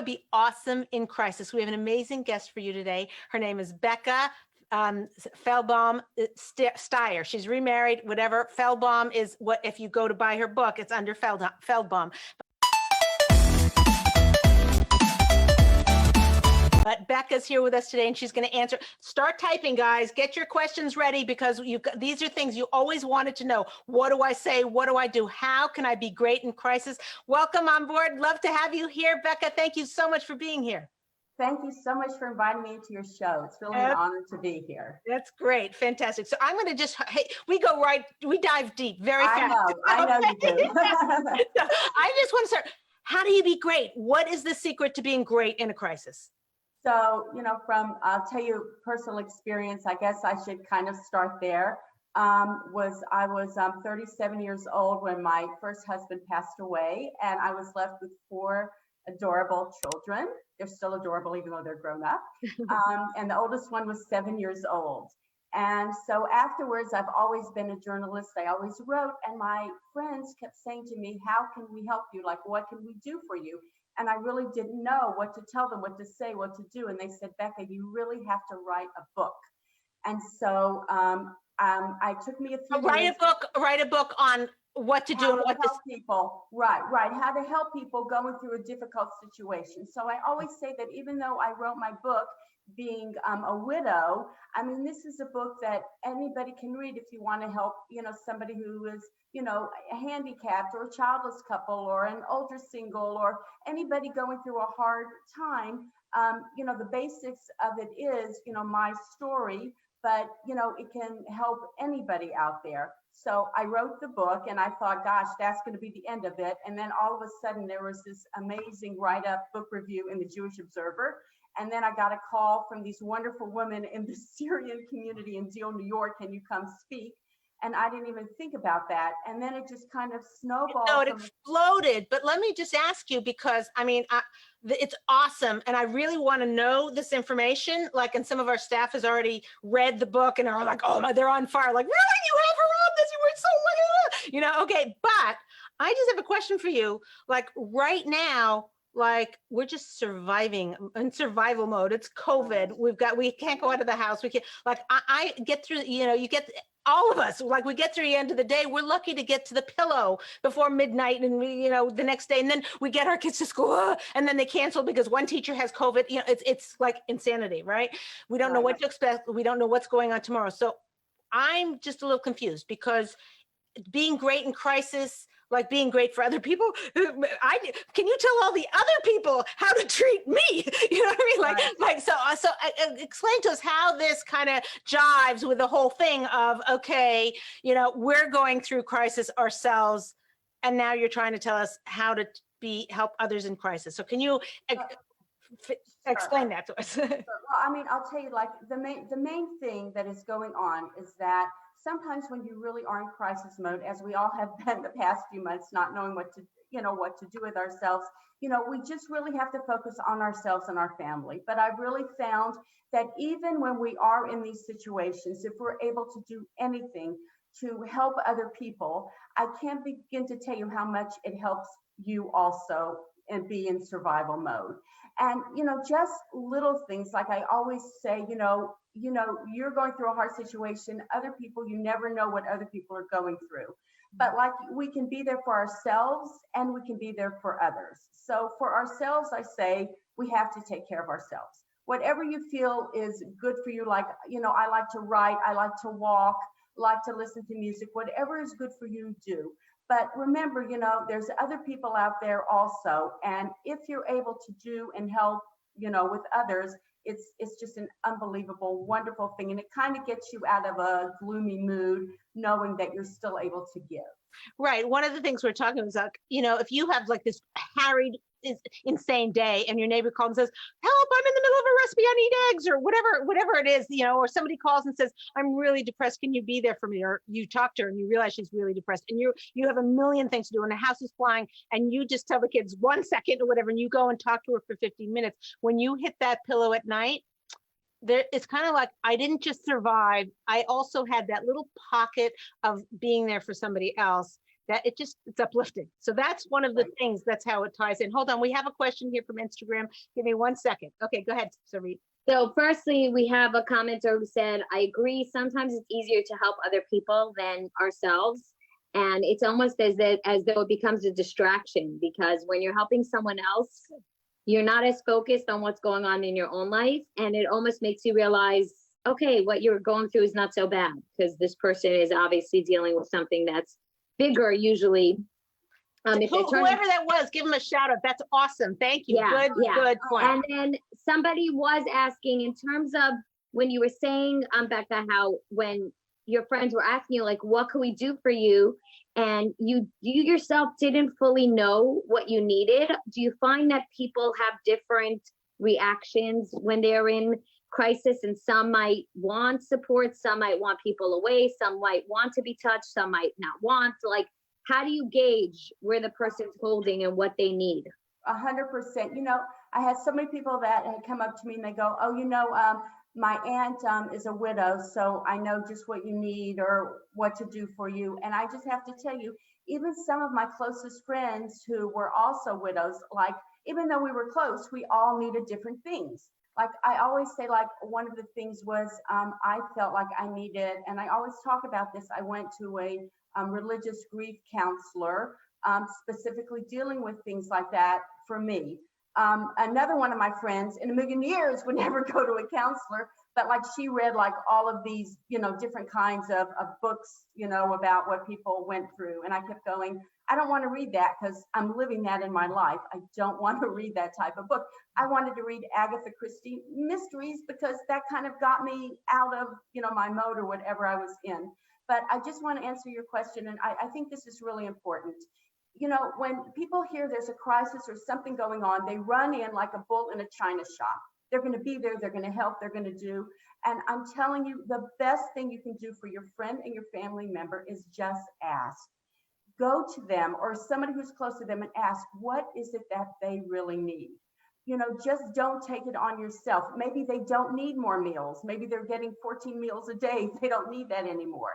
to be awesome in crisis? We have an amazing guest for you today. Her name is Becca Feldbaum Steyer. She's remarried, whatever. Feldbaum is what, if you go to buy her book, it's under Feldbaum. But Becca's here with us today, and she's going to answer. Start typing, guys. Get your questions ready, because these are things you always wanted to know. What do I say? What do I do? How can I be great in crisis? Welcome on board. Love to have you here, Becca. Thank you so much for being here. Thank you so much for inviting me to your show. It's really an honor to be here. That's great. Fantastic. So I'm going to we dive deep very fast. I know you do. So I just want to start. How do you be great? What is the secret to being great in a crisis? So, I'll tell you personal experience. I guess I should kind of start there. I was 37 years old when my first husband passed away, and I was left with 4 adorable children. They're still adorable, even though they're grown up. And the oldest one was 7 years old. And so afterwards, I've always been a journalist. I always wrote, and my friends kept saying to me, how can we help you? Like, what can we do for you? And I really didn't know what to tell them, what to say, what to do. And they said, Becca, you really have to write a book. And so I took me a few years. Write a book on what to do and what to help people. Right. How to help people going through a difficult situation. So I always say that even though I wrote my book being a widow, I mean, this is a book that anybody can read if you want to help, somebody who is, handicapped, or a childless couple, or an older single, or anybody going through a hard time. The basics of it is, my story, but, it can help anybody out there. So I wrote the book, and I thought, gosh, that's going to be the end of it. And then all of a sudden there was this amazing write-up book review in the Jewish Observer. And then I got a call from these wonderful women in the Syrian community in Deal, New York. Can you come speak? And I didn't even think about that. And then it just kind of snowballed. No, it exploded. But let me just ask you, because I mean, it's awesome. And I really want to know this information. Like, and some of our staff has already read the book and are like, oh my, they're on fire. Like, really? You have her on this? You were so, okay. But I just have a question for you. Like right now, like we're just surviving in survival mode. It's COVID. We can't go out of the house. We can't, like, I get through, you get, all of us, like we get through the end of the day, we're lucky to get to the pillow before midnight, and we, the next day, and then we get our kids to school, and then they cancel because one teacher has COVID. It's like insanity, right? We don't know what to expect. We don't know what's going on tomorrow. So I'm just a little confused, because being great in crisis, like being great for other people, can you tell all the other people how to treat me? You know what I mean? Like, so explain to us how this kind of jives with the whole thing of, okay, we're going through crisis ourselves, and now you're trying to tell us how to help others in crisis. So can you explain that to us? Well, I mean, I'll tell you, like the main thing that is going on is that sometimes when you really are in crisis mode, as we all have been the past few months, not knowing what to do with ourselves, we just really have to focus on ourselves and our family. But I've really found that even when we are in these situations, if we're able to do anything to help other people, I can't begin to tell you how much it helps you also and be in survival mode. And, just little things, like I always say, you're going through a hard situation. Other people, you never know what other people are going through. But like, we can be there for ourselves, and we can be there for others. So for ourselves, I say we have to take care of ourselves. Whatever you feel is good for you, like, I like to write, I like to walk, like to listen to music, whatever is good for you, do. But remember, there's other people out there also. And if you're able to do and help, with others, it's just an unbelievable, wonderful thing. And it kind of gets you out of a gloomy mood, knowing that you're still able to give. Right. One of the things we're talking about is, if you have like this harried, insane day, and your neighbor calls and says, help, I'm in the middle of a recipe, I need eggs, or whatever it is, or somebody calls and says, I'm really depressed, can you be there for me? Or you talk to her and you realize she's really depressed, and you have a million things to do, and the house is flying, and you just tell the kids 1 second or whatever, and you go and talk to her for 15 minutes. When you hit that pillow at night, it's kind of like, I didn't just survive, I also had that little pocket of being there for somebody else that it's uplifting. So that's one of the things, that's how it ties in. Hold on, we have a question here from Instagram. Give me 1 second. Okay, go ahead, Sarit. So firstly, we have a commenter who said, I agree, sometimes it's easier to help other people than ourselves. And it's almost as though it becomes a distraction, because when you're helping someone else, you're not as focused on what's going on in your own life. And it almost makes you realize, okay, what you're going through is not so bad, because this person is obviously dealing with something that's bigger usually. Whoever that was, give them a shout out. That's awesome. Thank you. Yeah, Good point. And then somebody was asking, in terms of when you were saying, Becca, how when your friends were asking you, like, what can we do for you? And you yourself didn't fully know what you needed. Do you find that people have different reactions when they're in crisis, and some might want support, some might want people away, some might want to be touched, some might not want? Like, how do you gauge where the person's holding and what they need? 100%. You know, I had so many people that had come up to me and they go, oh, my aunt is a widow, so I know just what you need or what to do for you. And I just have to tell you, even some of my closest friends who were also widows, like, even though we were close, we all needed different things. Like, I always say, like, one of the things was I felt like I needed, and I always talk about this, I went to a religious grief counselor, specifically dealing with things like that for me. Another one of my friends in a million years would never go to a counselor, but like, she read like all of these, different kinds of books, about what people went through. And I kept going, I don't want to read that because I'm living that in my life. I don't want to read that type of book. I wanted to read Agatha Christie mysteries because that kind of got me out of, my mode or whatever I was in. But I just want to answer your question. And I think this is really important. When people hear there's a crisis or something going on, they run in like a bull in a china shop. They're going to be there. They're going to help. They're going to do. And I'm telling you, the best thing you can do for your friend and your family member is just ask. Go to them or somebody who's close to them and ask, what is it that they really need? Just don't take it on yourself. Maybe they don't need more meals. Maybe they're getting 14 meals a day. They don't need that anymore.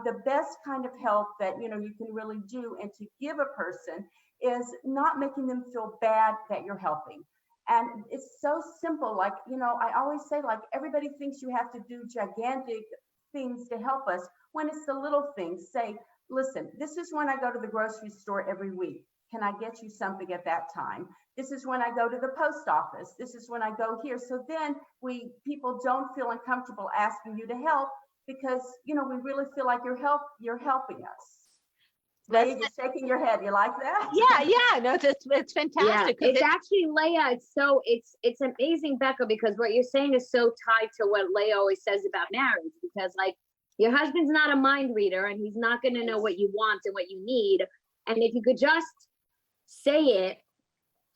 The best kind of help that you can really do and to give a person is not making them feel bad that you're helping. And it's so simple. Like, I always say, like, everybody thinks you have to do gigantic things to help us, when it's the little things. Say, listen, this is when I go to the grocery store every week. Can I get you something at that time? This is when I go to the post office. This is when I go here. So then people don't feel uncomfortable asking you to help, because we really feel like you're helping us. Leah, you're shaking your head. You like that? Yeah. No, it's fantastic. Yeah, it's actually, Leah, it's amazing, Becca, because what you're saying is so tied to what Leah always says about marriage. Because, like, your husband's not a mind reader, and he's not going to know what you want and what you need. And if you could just say it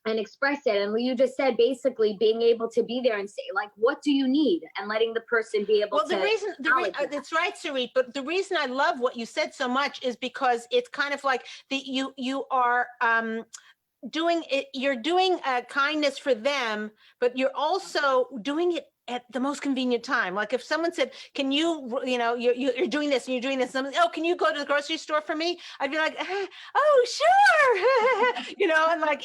and express it, and you just said, basically being able to be there and say, like, what do you need, and letting the person be able to. Well, that's right, Sarit. But the reason I love what you said so much is because it's kind of like you are doing it. You're doing a kindness for them, but you're also doing it at the most convenient time. Like, if someone said, can you, you're doing this and you're doing this, and oh, can you go to the grocery store for me? I'd be like, oh, sure. And like,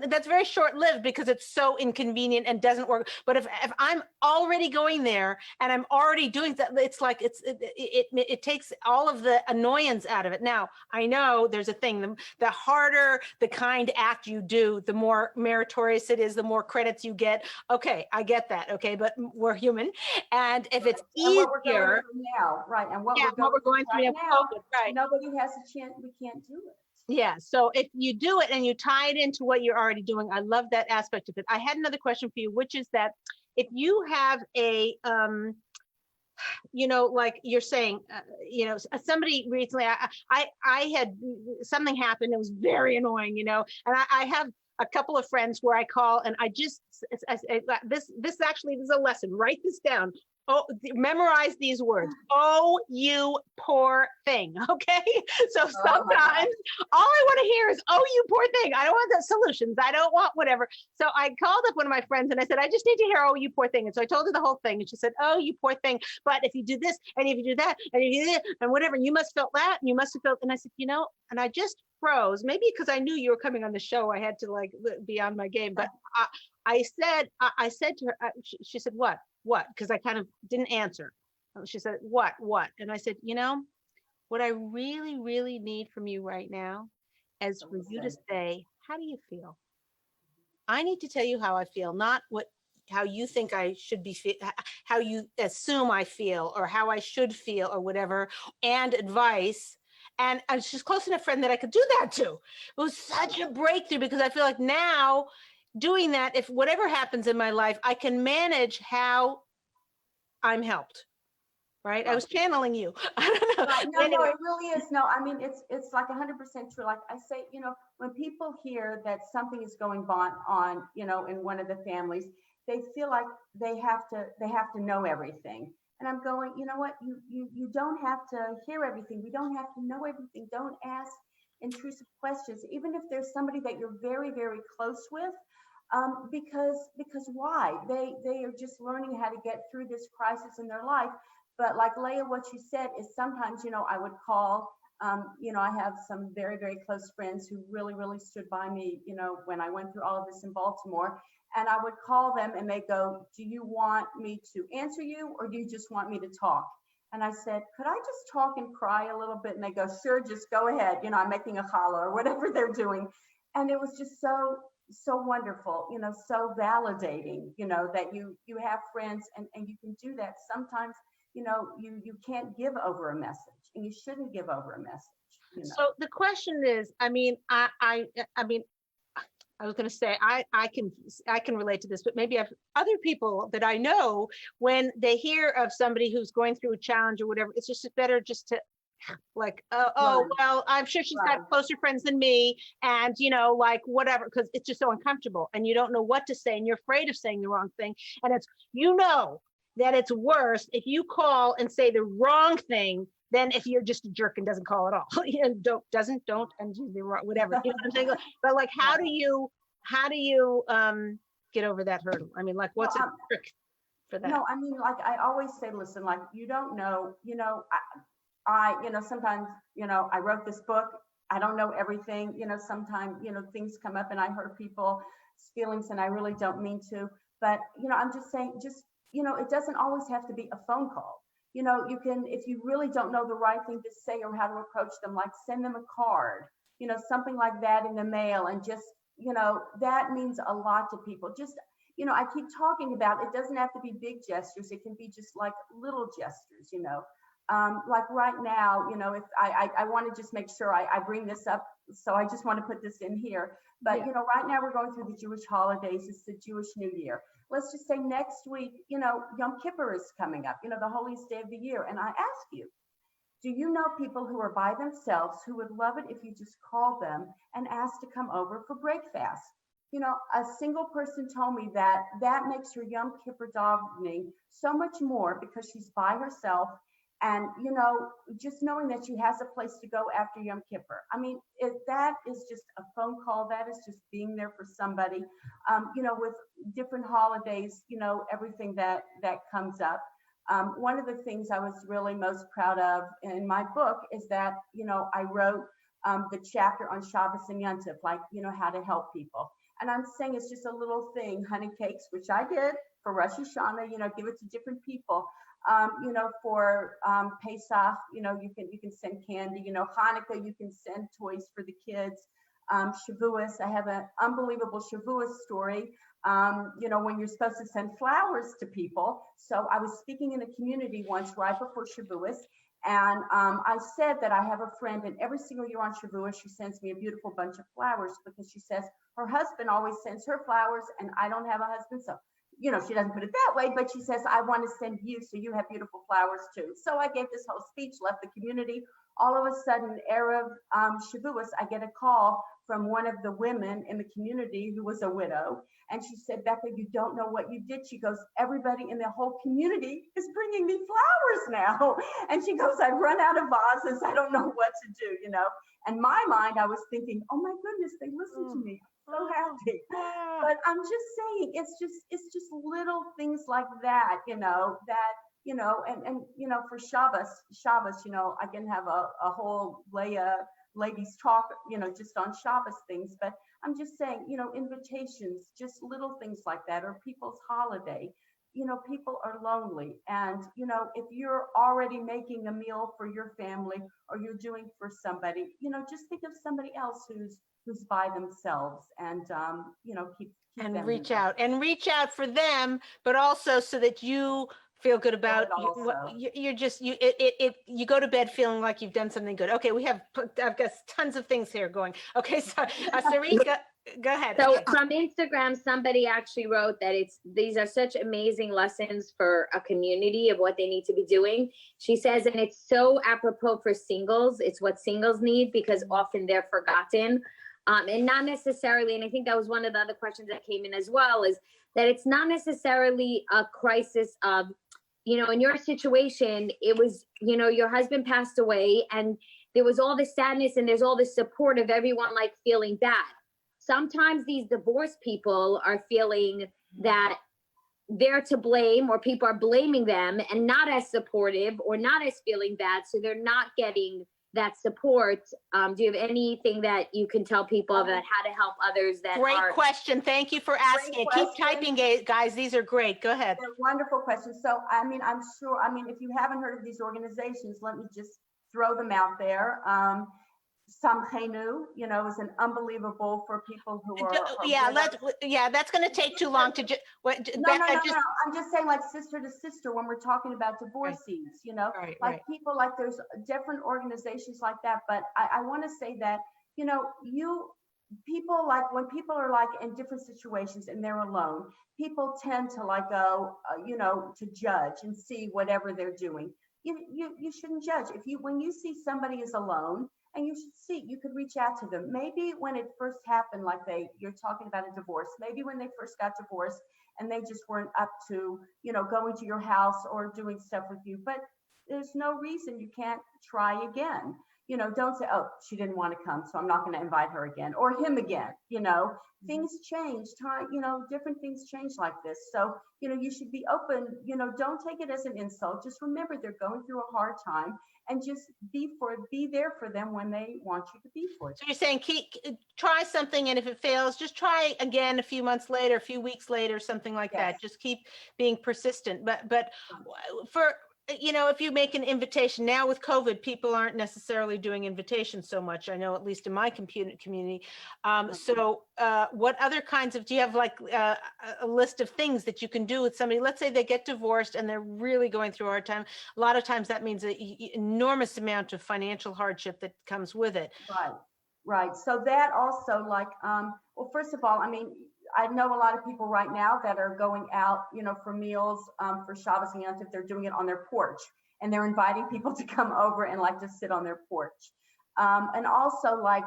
that's very short lived because it's so inconvenient and doesn't work. But if I'm already going there and I'm already doing that, it's like, it takes all of the annoyance out of it. Now, I know there's a thing, the harder the kind act you do, the more meritorious it is, the more credits you get. Okay, I get that. Okay, but we're human, and if it's easier now, right? And what we're going through now, right? Nobody has a chance. We can't do it. Yeah. So if you do it and you tie it into what you're already doing, I love that aspect of it. I had another question for you, which is that if you have a like you're saying, somebody recently, I had something happen. It was very annoying, and I have a couple of friends where I call and this is a lesson. Write this down. Oh, memorize these words. Oh, you poor thing. Okay. So Oh my God. sometimes all I want to hear is, oh, you poor thing. I don't want the solutions. I don't want whatever. So I called up one of my friends and I said, I just need to hear, oh, you poor thing. And so I told her the whole thing. And she said, oh, you poor thing. But if you do this and if you do that and if you do this and whatever, and you must have felt that and you must have felt. And I said, and I just froze. Maybe because I knew you were coming on the show, I had to like be on my game. But I said to her, she said, what? Because I kind of didn't answer. She said, what? And I said, what I really, really need from you right now is for you to say, how do you feel? I need to tell you how I feel, not how you think I should be, how you assume I feel or how I should feel or whatever, and advice. And she's close enough friend that I could do that to. It was such a breakthrough because I feel like now doing that, if whatever happens in my life, I can manage how I'm helped. Right? I was channeling you. I don't know. Right. No, Anyway. it really is. No, I mean, it's like 100% true. Like I say, when people hear that something is going on, in one of the families, they feel like they have to know everything. And I'm going, you know what? You don't have to hear everything. We don't have to know everything. Don't ask intrusive questions, even if there's somebody that you're very, very close with. Because why? They are just learning how to get through this crisis in their life. But like Leah, what you said is sometimes, I would call, I have some very, very close friends who really, really stood by me, when I went through all of this in Baltimore. And I would call them and they go, do you want me to answer you or do you just want me to talk? And I said, could I just talk and cry a little bit? And they go, sure, just go ahead. I'm making a challah or whatever they're doing. And it was just so wonderful, so validating, that you have friends and you can do that. Sometimes you can't give over a message and you shouldn't give over a message. So the question is, I was going to say, I can relate to this, but maybe other people that I know, when they hear of somebody who's going through a challenge or whatever, it's just better just to like, well, I'm sure she's got closer friends than me and, like whatever, because it's just so uncomfortable and you don't know what to say and you're afraid of saying the wrong thing. And it's, that it's worse if you call and say the wrong thing than if you're just a jerk and doesn't call at all. And don't and do the wrong, whatever. You know what I'm saying? But like, how do you get over that hurdle? I mean, like, what's a trick for that? No, I mean, like I always say, listen, like you don't know, I sometimes, I wrote this book. I don't know everything, sometimes, things come up and I hurt people's feelings and I really don't mean to, but, I'm just saying, it doesn't always have to be a phone call. You can, if you really don't know the right thing to say or how to approach them, like send them a card, something like that in the mail. And just, that means a lot to people. Just, I keep talking about, it doesn't have to be big gestures. It can be just like little gestures, like right now, if I want to just make sure I bring this up. So I just want to put this in here, but right now we're going through the Jewish holidays. It's the Jewish New Year. Let's just say next week, Yom Kippur is coming up, the holiest day of the year. And I ask you, do you know people who are by themselves who would love it if you just called them and asked to come over for breakfast? A single person told me that makes her Yom Kippur davening so much more because she's by herself. And, just knowing that she has a place to go after Yom Kippur. I mean, that is just a phone call. That is just being there for somebody, with different holidays, everything that comes up. One of the things I was really most proud of in my book is that, I wrote the chapter on Shabbos and Yontif, like, how to help people. And I'm saying it's just a little thing, honey cakes, which I did for Rosh Hashanah, give it to different people. For Pesach, you can send candy, Hanukkah, you can send toys for the kids. Shavuos, I have an unbelievable Shavuos story, when you're supposed to send flowers to people. So I was speaking in a community once right before Shavuos, and I said that I have a friend, and every single year on Shavuos, she sends me a beautiful bunch of flowers because she says her husband always sends her flowers, and I don't have a husband, so she doesn't put it that way, but she says, I want to send you so you have beautiful flowers too. So I gave this whole speech, left the community. all of a sudden, Erev Shavuos, I get a call from one of the women in the community who was a widow. And she said, Becca, you don't know what you did. She goes, everybody in the whole community is bringing me flowers now. And she goes, I've run out of vases. I don't know what to do, you know. And my mind, I was thinking, oh my goodness, they listen to me. I'm so happy. But I'm just saying, it's just little things like that, you know, and you know, for Shabbos, you know, I can have a whole Leah ladies talk, you know, just on Shabbos things, but I'm just saying, you know, invitations, just little things like that, or people's holiday. You know, people are lonely, and you know, if you're already making a meal for your family or you're doing for somebody, you know, just think of somebody else who's by themselves, and you know, keep And them reach involved. out and reach out for them, but also so that you feel good about Also. you're just you go to bed feeling like you've done something good. Okay, I've got tons of things here going. Okay, so Sarika, go ahead. So from Instagram, somebody actually wrote that these are such amazing lessons for a community of what they need to be doing. She says, and it's so apropos for singles. It's what singles need because often they're forgotten. And not necessarily, and I think that was one of the other questions that came in as well, is that it's not necessarily a crisis of, you know, in your situation, it was, you know, your husband passed away and there was all this sadness and there's all this support of everyone like feeling bad. Sometimes these divorced people are feeling that they're to blame, or people are blaming them and not as supportive or not as feeling bad. So they're not getting that support. Do you have anything that you can tell people about how to help others that Great question. Thank you for asking it. Keep typing, guys. These are great. Go ahead. They're wonderful questions. So, I mean, I'm sure, I mean, if you haven't heard of these organizations, let me just throw them out there. Samchenu, you know, is an unbelievable for people who are that's going to take too long to just no. I'm just saying, like sister to sister, when we're talking about divorcees, you know, people, like there's different organizations like that. But I want to say that, you know, people, like when people are like in different situations and they're alone, people tend to like go, you know, to judge and see whatever they're doing. You shouldn't judge. When you see somebody is alone, and you should see, you could reach out to them. Maybe when it first happened, like you're talking about a divorce, maybe when they first got divorced and they just weren't up to, you know, going to your house or doing stuff with you, but there's no reason you can't try again. You know, don't say, oh, she didn't want to come, so I'm not going to invite her again or him again. You know, things change, time, you know, different things change like this. So, you know, you should be open, you know, don't take it as an insult. Just remember they're going through a hard time, and just be there for them when they want you to be for them. So you're saying try something, and if it fails, just try again a few months later, a few weeks later, something like that. Just keep being persistent. But for, you know, if you make an invitation now with COVID, people aren't necessarily doing invitations so much. I know, at least in my community. So what other kinds of, do you have like a list of things that you can do with somebody? Let's say they get divorced and they're really going through a hard time. A lot of times that means an enormous amount of financial hardship that comes with it. Right. So that also, like, well, first of all, I mean, I know a lot of people right now that are going out, you know, for meals, for Shabbos and Yom Tov, they're doing it on their porch, and they're inviting people to come over and like just sit on their porch. And also, like,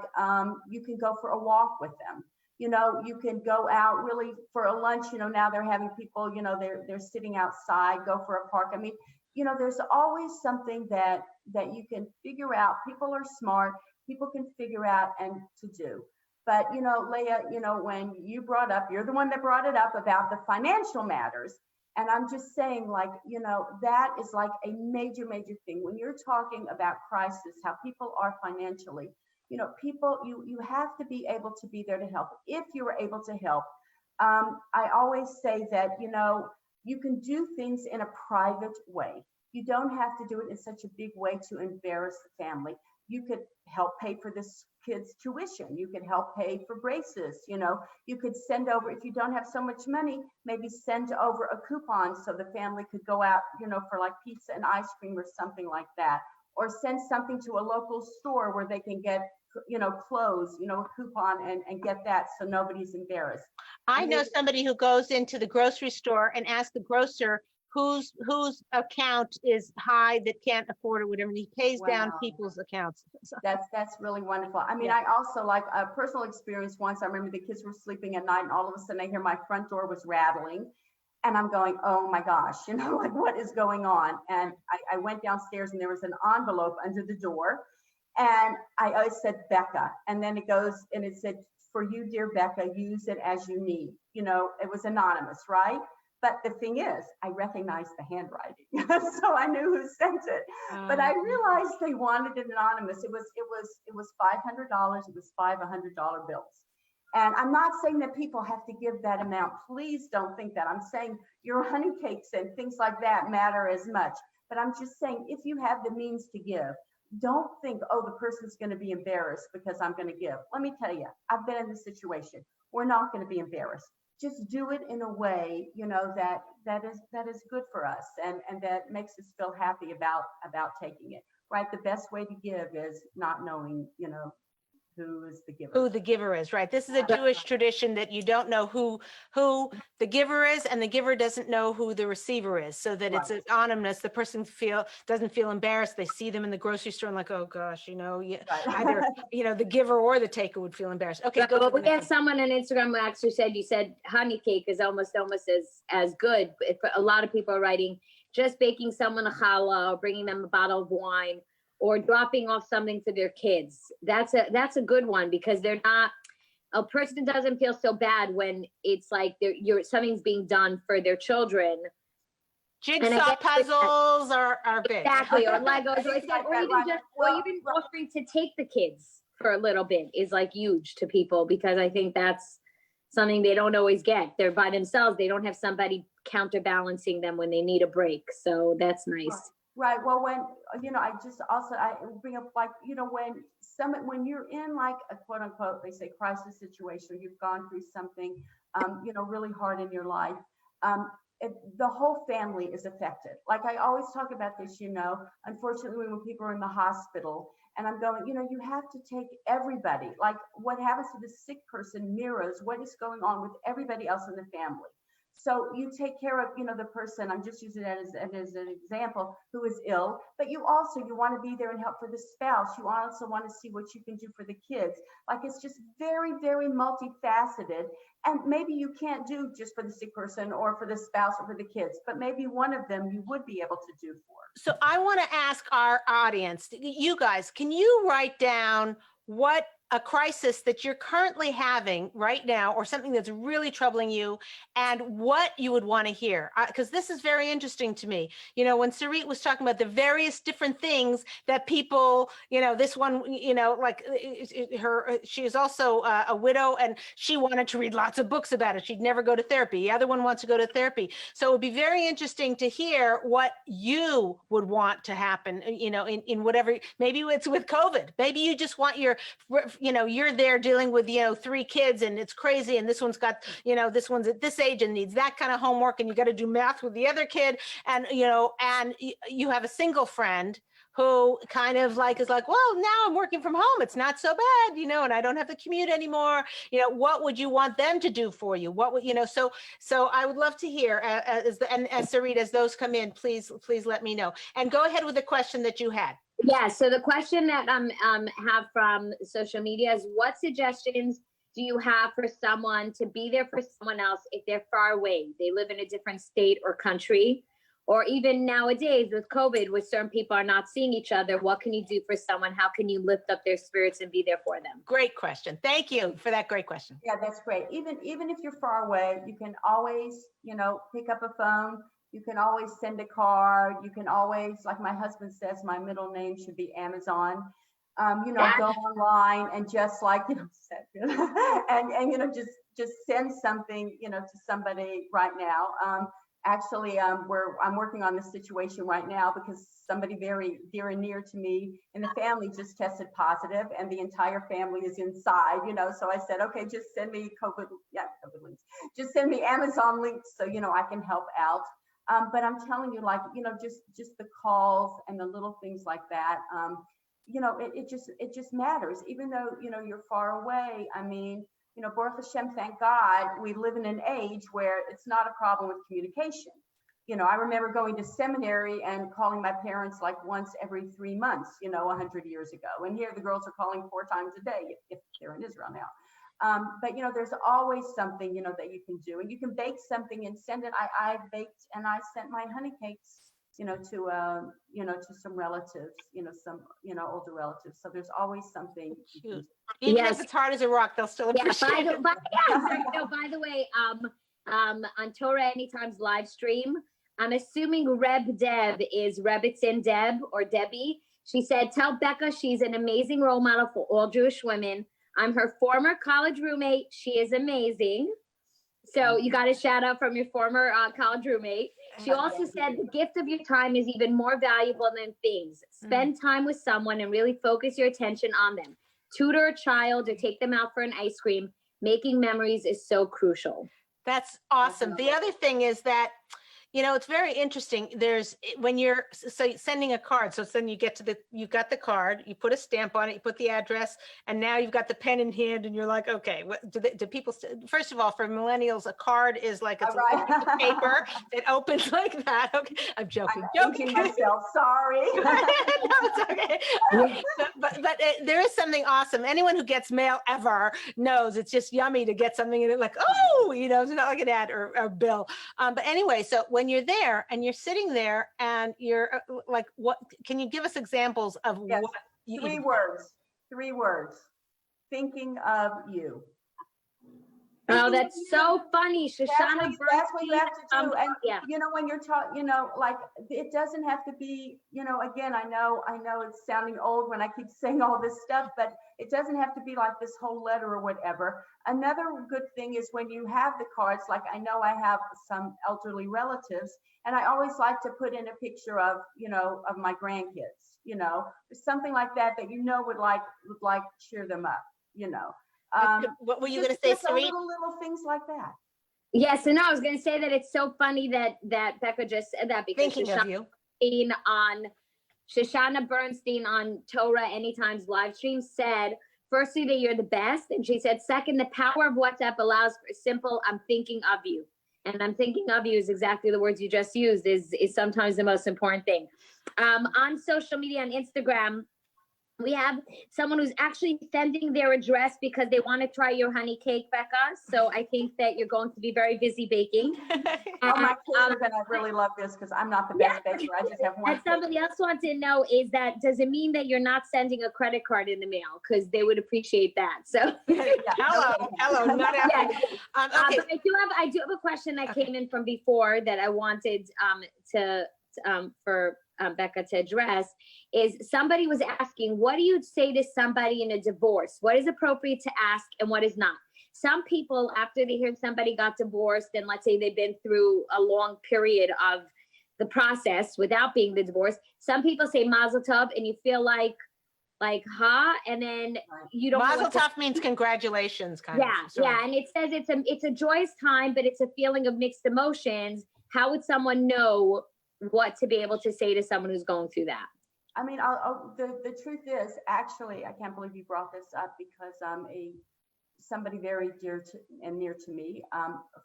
you can go for a walk with them. You know, you can go out really for a lunch. You know, now they're having people, you know, they're sitting outside, go for a park. I mean, you know, there's always something that you can figure out. People are smart. People can figure out and to do. But, you know, Leah, you know, when you brought up, you're the one that brought it up about the financial matters. And I'm just saying, like, you know, that is like a major, major thing. When you're talking about crisis, how people are financially, you know, people, you have to be able to be there to help. If you are able to help, I always say that, you know, you can do things in a private way. You don't have to do it in such a big way to embarrass the family. You could help pay for this kid's tuition. You could help pay for braces. You know, you could send over, if you don't have so much money, maybe send over a coupon so the family could go out, you know, for like pizza and ice cream or something like that. Or send something to a local store where they can get, you know, clothes, you know, a coupon and get that so nobody's embarrassed. I know somebody who goes into the grocery store and asks the grocer whose account is high that can't afford it, whatever. And he pays down Wow. people's accounts. That's really wonderful. I mean, Yeah. I also like a personal experience once. I remember the kids were sleeping at night and all of a sudden I hear my front door was rattling and I'm going, oh my gosh, like what is going on? And I went downstairs and there was an envelope under the door and I said, Becca. And then it goes and it said, for you, dear Becca, use it as you need. It was anonymous, right? But the thing is, I recognized the handwriting, so I knew who sent it. But I realized they wanted it anonymous. It was $500. It was $500 bills. And I'm not saying that people have to give that amount. Please don't think that. I'm saying your honey cakes and things like that matter as much. But I'm just saying, if you have the means to give, don't think, oh, the person's going to be embarrassed because I'm going to give. Let me tell you, I've been in this situation. We're not going to be embarrassed. Just do it in a way, that is good for us and that makes us feel happy about taking it, right? The best way to give is not knowing, who is the giver. Who the giver is, right? This is a Jewish tradition that you don't know who the giver is, and the giver doesn't know who the receiver is, so that it's anonymous. The person doesn't feel embarrassed. They see them in the grocery store and like, oh gosh, either the giver or the taker would feel embarrassed. Okay, Right, go. well, we had someone on Instagram who actually said, you said honey cake is almost as good. But a lot of people are writing just baking someone a challah or bringing them a bottle of wine or dropping off something for their kids. That's a good one because a person doesn't feel so bad when it's like something's being done for their children. Jigsaw puzzles are big. Exactly, or Legos, or even offering to take the kids for a little bit is like huge to people because I think that's something they don't always get. They're by themselves. They don't have somebody counterbalancing them when they need a break. So that's nice. Right. Well, when, I bring up like, when you're in like a quote unquote, they say crisis situation, or you've gone through something, really hard in your life, the whole family is affected. Like I always talk about this, unfortunately, when people are in the hospital and I'm going, you have to take everybody, like what happens to the sick person mirrors what is going on with everybody else in the family. So you take care of, the person, I'm just using that as an example, who is ill, but you want to be there and help for the spouse. You also want to see what you can do for the kids. Like it's just very, very multifaceted. And maybe you can't do just for the sick person or for the spouse or for the kids, but maybe one of them you would be able to do for. So I want to ask our audience, you guys, can you write down what a crisis that you're currently having right now, or something that's really troubling you, and what you would want to hear? Because this is very interesting to me. When Sarit was talking about the various different things that people, this one, like she is also a widow and she wanted to read lots of books about it. She'd never go to therapy. The other one wants to go to therapy. So it would be very interesting to hear what you would want to happen, in whatever, maybe it's with COVID. Maybe you just want you're there dealing with, 3 kids and it's crazy. And this one's got, this one's at this age and needs that kind of homework. And you got to do math with the other kid. And, and you have a single friend who kind of like is like, well, now I'm working from home. It's not so bad, and I don't have to commute anymore. What would you want them to do for you? What would, so I would love to hear as Sarit, as those come in, please let me know. And go ahead with the question that you had. Yeah, so the question that have from social media is, what suggestions do you have for someone to be there for someone else if they're far away? They live in a different state or country, or even nowadays with COVID, where certain people are not seeing each other. What can you do for someone? How can you lift up their spirits and be there for them? Great question. Thank you for that great question. Yeah, that's great. Even if you're far away, you can always, pick up a phone. You can always send a card. You can always, like my husband says, my middle name should be Amazon. Go online and just like, and just send something, to somebody right now. Actually, I'm working on this situation right now because somebody very dear and near to me in the family just tested positive, and the entire family is inside. So I said, okay, just send me COVID links. Just send me Amazon links so I can help out. But I'm telling you, like, just the calls and the little things like that, it just matters, even though, you're far away. I mean, Baruch Hashem, thank God, we live in an age where it's not a problem with communication. I remember going to seminary and calling my parents like once every 3 months, 100 years ago. And here the girls are calling 4 times a day if they're in Israel now. But there's always something, that you can do, and you can bake something and send it. I baked and I sent my honey cakes, to some relatives, some, older relatives. So there's always something. Cute. Even Yes. if it's hard as a rock, they'll still appreciate it. By the way, on Torah Anytime's live stream, I'm assuming Reb Deb is Rebbitzin Deb or Debbie. She said, tell Becca she's an amazing role model for all Jewish women. I'm her former college roommate. She is amazing. So you got a shout out from your former college roommate. She also said the gift of your time is even more valuable than things. Spend time with someone and really focus your attention on them. Tutor a child or take them out for an ice cream. Making memories is so crucial. That's awesome. The other thing is that, it's very interesting. There's when you're sending a card. So then you you've got the card, you put a stamp on it, you put the address, and now you've got the pen in hand, and you're like, okay, what do people? First of all, for millennials, a card is like it's a piece of paper that opens like that. Okay, I'm joking. Joking myself. Sorry. No, it's okay. But there is something awesome. Anyone who gets mail ever knows it's just yummy to get something and like, oh, it's not like an ad or a bill. But anyway, so when you're there and you're sitting there and you're like, what can you give us examples of Yes. what you 3 words. Thinking of you. Oh, that's so funny. Shoshana, that's what you have to do. And yeah. When you're talking, like it doesn't have to be, again, I know it's sounding old when I keep saying all this stuff, but it doesn't have to be like this whole letter or whatever. Another good thing is when you have the cards, like I know I have some elderly relatives, and I always like to put in a picture of, of my grandkids, something like that would like cheer them up, what were you going to say, Serene? Little things like that. Yes, and I was going to say that it's so funny that Becca just said that because Thinking of you. Shoshana Bernstein on Torah Anytime's live stream said, firstly, that you're the best. And she said, second, the power of WhatsApp allows for a simple, I'm thinking of you. And I'm thinking of you is exactly the words you just used is sometimes the most important thing. On social media, on Instagram, we have someone who's actually sending their address because they want to try your honey cake, Becca. So I think that you're going to be very busy baking. My kids are going to really love this because I'm not the best baker. I just have one. And somebody else wants to know is that, does it mean that you're not sending a credit card in the mail? Because they would appreciate that. So hello, not yeah. okay. But I do have a question that came in from before that I wanted for Becca to address. Is somebody was asking, what do you say to somebody in a divorce? What is appropriate to ask and what is not? Some people, after they hear somebody got divorced, and let's say they've been through a long period of the process without being the divorce, some people say mazel tov, and you feel like, and then you don't. Mazel tov means congratulations, kind of. Yeah, and it says it's a joyous time, but it's a feeling of mixed emotions. How would someone know what to be able to say to someone who's going through that? I mean, the truth is, actually, I can't believe you brought this up because somebody very dear to and near to me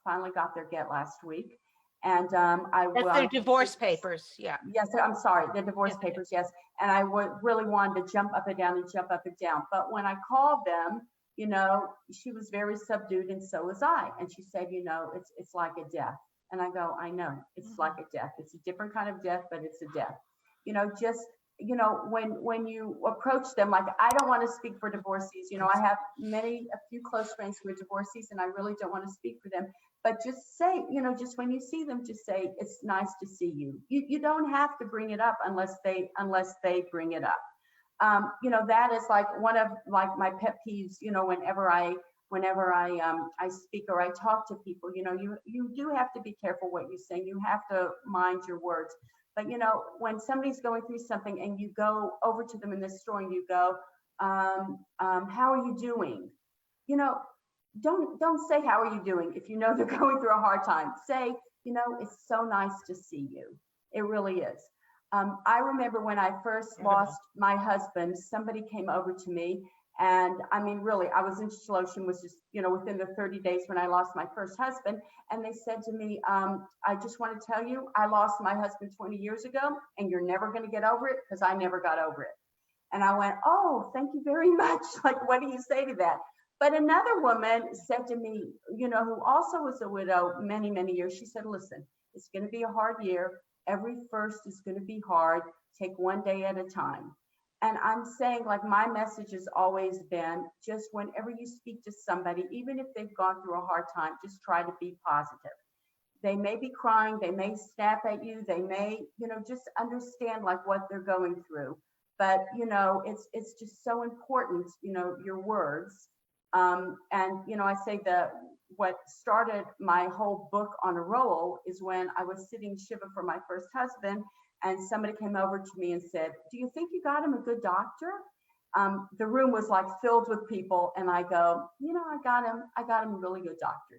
finally got their get last week, and that's their divorce papers. Yeah. Yes, I'm sorry, the divorce papers. Yes, and I really wanted to jump up and down. But when I called them, she was very subdued, and so was I. And she said, it's like a death. And I go, I know, it's like a death. It's a different kind of death, but it's a death. When you approach them, like, I don't want to speak for divorcees. I have a few close friends who are divorcees, and I really don't want to speak for them. But just say, just when you see them, just say, it's nice to see you. You don't have to bring it up unless they bring it up. That is like one of my pet peeves. Whenever I speak or I talk to people, you do have to be careful what you say. You have to mind your words. But when somebody's going through something and you go over to them in the store and you go, how are you doing? Don't say how are you doing if they're going through a hard time. Say, it's so nice to see you. It really is. I remember when I first lost my husband, somebody came over to me And I mean, really, I was in Shloshim, was just, within the 30 days when I lost my first husband. And they said to me, I just want to tell you, I lost my husband 20 years ago, and you're never going to get over it, because I never got over it. And I went, oh, thank you very much. Like, what do you say to that? But another woman said to me, who also was a widow many, many years, she said, listen, it's going to be a hard year. Every first is going to be hard. Take one day at a time. And I'm saying, like, my message has always been, just whenever you speak to somebody, even if they've gone through a hard time, just try to be positive. They may be crying, they may snap at you, they may, just understand like what they're going through. But, it's just so important, your words. And, I say what started my whole book on a roll is when I was sitting Shiva for my first husband, and somebody came over to me and said, do you think you got him a good doctor? The room was like filled with people, and I go, I got him a really good doctor,